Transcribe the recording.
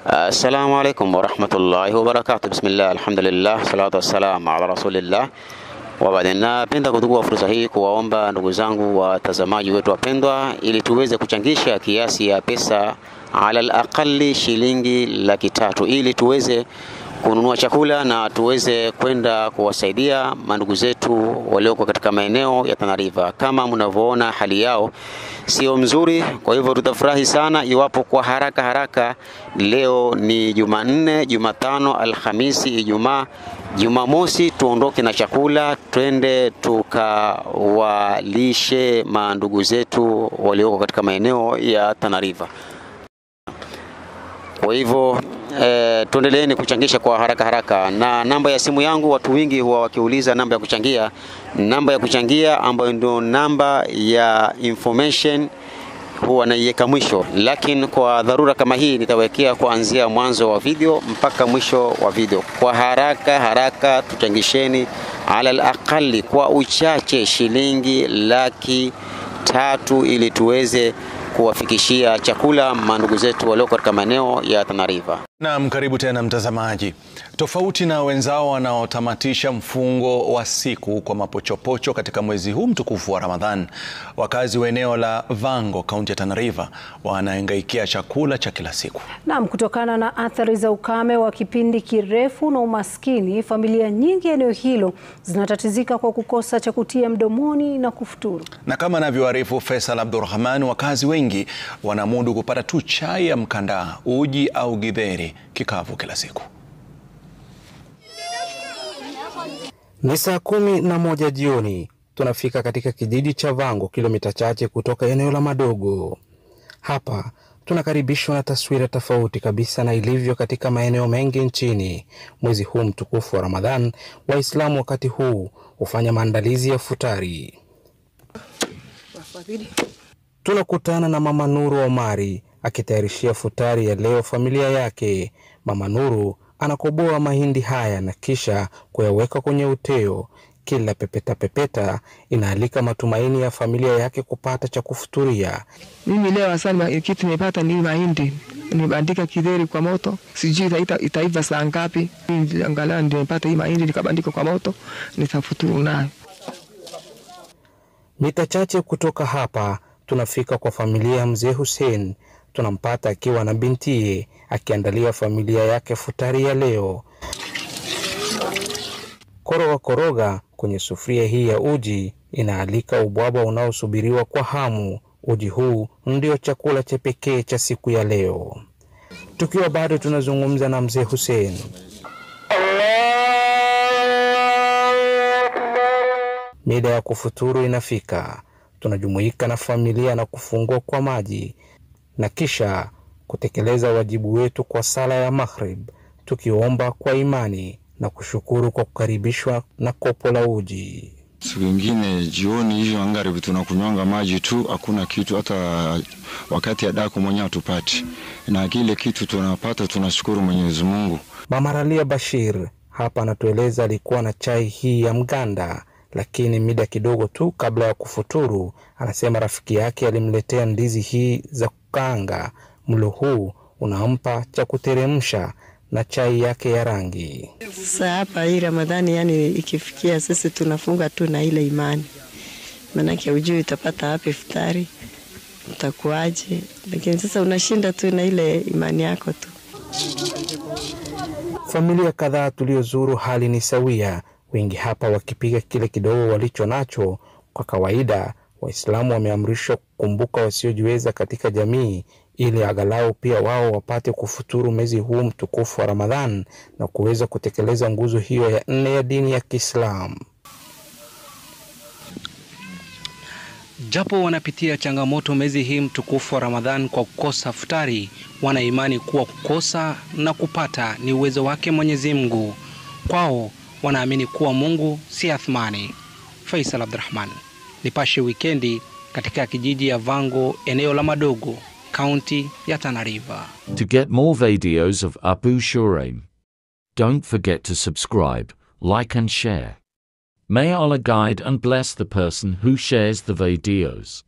Assalamu alaikum wa rahmatullahi wa barakatuh. Bismillah, alhamdulillah, salatu wassalamu ala rasulillah. Napenda kuchukua fursa hii kuwaomba ndugu zangu watazamaji wetu wapendwa, ili tuweze kuchangisha kiasi ya pesa ala al-aqalli shilingi 300,000 ili tuweze kununua chakula na tuweze kwenda kuwasaidia mandugu zetu walioko katika maeneo ya Tana River. Kama mnavyoona hali yao sio mzuri, kwa hivyo tutafurahi sana iwapo kwa haraka leo ni Jumanne, Jumatano, Alhamisi, Ijumaa, Jumamosi tuondoke na chakula twende tukawalishe mandugu zetu walioko katika maeneo ya Tana River. Kwa hivyo tuendeleeni kuchangisha kwa haraka na namba ya simu yangu, watu wengi huwa wakiuliza namba ya kuchangia ambayo ndio namba ya information huwa naiweka mwisho, lakini kwa dharura kama hii nitawekea kuanzia mwanzo wa video mpaka mwisho wa video. Kwa haraka tuchangisheni ala al-aqalli kwa uchache shilingi 300,000 ili tuweze kuwafikishia chakula mandugu zetu walioko katika maeneo ya Tana River. Naam, karibu tena mtazamaji. Tofauti na wenzao wanaotamatisha mfungo wa siku kwa mapochopocho katika mwezi huu mtukufu wa Ramadhan, wakazi wa eneo la Vango, kaunti ya Tana River, wanahangaikia chakula cha kila siku. Naam, kutokana na athari za ukame wa kipindi kirefu na umaskini, familia nyingi eneo hilo zinatatizika kwa kukosa cha kutia mdomoni na kufuturu. Na kama anavyoarifu Faisal Abdurrahman, wakazi wengi wanamudu kupata tu chai ya mkandaa, uji au githeri kikavu kila siku. Ni saa 11 jioni, tunafika katika kijiji cha Vango, kilomita chache kutoka eneo la Madogo. Hapa tunakaribishwa na taswira tofauti kabisa na ilivyo katika maeneo mengi nchini. Mwezi huu mtukufu wa Ramadhan, Waislamu wakati huu hufanya maandalizi ya futari. Tunakutana na Mama Nuru Omari akitayarishia futari ya leo familia yake. Mama Nuru anakoboa mahindi haya na kisha kuyaweka kwenye uteo. Kila pepeta inaalika matumaini ya familia yake kupata cha kufuturia. Mimi leo asali kitu nimepata ni mahindi. Nimebandika kidheri kwa moto. Sijui itaiva saa ngapi. Angalau ndio nimepata hii mahindi nikabandika kwa moto, nitafuturu nayo. Mita chache kutoka hapa tunafika kwa familia ya Mzee Hussein. Tunampata akiwa na bintiye akiandalia familia yake futari ya leo. Koroga kwenye sufuria hii ya uji inaalika ubwabwa unaosubiriwa kwa hamu. Uji huu ndio chakula cha pekee cha siku ya leo. Tukiwa bado tunazungumza na Mzee Hussein, mida ya kufuturu inafika. Tunajumuika na familia na kufungua kwa maji na kisha kutekeleza wajibu wetu kwa sala ya Maghrib, tukiomba kwa imani na kushukuru kwa kukaribishwa na kopo la uji. Siku nyingine jioni hiyo angaribu tunakunywanga maji tu, hakuna kitu, hata wakati ya daku mwenye hatupati. Na kile kitu tunapata tunashukuru Mwenyezi Mungu. Mama Ralia Bashir hapa anatueleza alikuwa na chai hii ya mganda, lakini mida kidogo tu kabla ya kufuturu anasema rafiki yake alimletea ndizi hii za kukaanga. Mlo huu unampa cha kuteremsha na chai yake ya rangi. Sasa hapa hii Ramadhani, yani ikifikia sisi tunafunga tu na ile imani. Maana ujui utapata wapi iftari, utakuaje, lakini sasa unashinda tu na ile imani yako tu. Familia kadhaa tuliozuru hali ni sawia, wengi hapa wakipiga kile kidogo walicho nacho. Kwa kawaida Waislamu wameamrishwa kukumbuka wasiojiweza katika jamii ili angalau pia wao wapate kufuturu mwezi huu mtukufu wa Ramadhan na kuweza kutekeleza nguzo hiyo ya 4 ya dini ya Kiislamu. Japo wanapitia changamoto mwezi hii mtukufu wa Ramadhan kwa kukosa futari, wana imani kuwa kukosa na kupata ni uwezo wake Mwenyezi Mungu. Kwao wanaamini kuwa Mungu si athmani. Faisal Abdurrahman, Nipashe Wikendi, katika kijiji ya Vango, eneo la Madogo, kaunti ya Tana River. To get more videos of Abu Shuraim, don't forget to subscribe, like and share. May Allah guide and bless the person who shares the videos.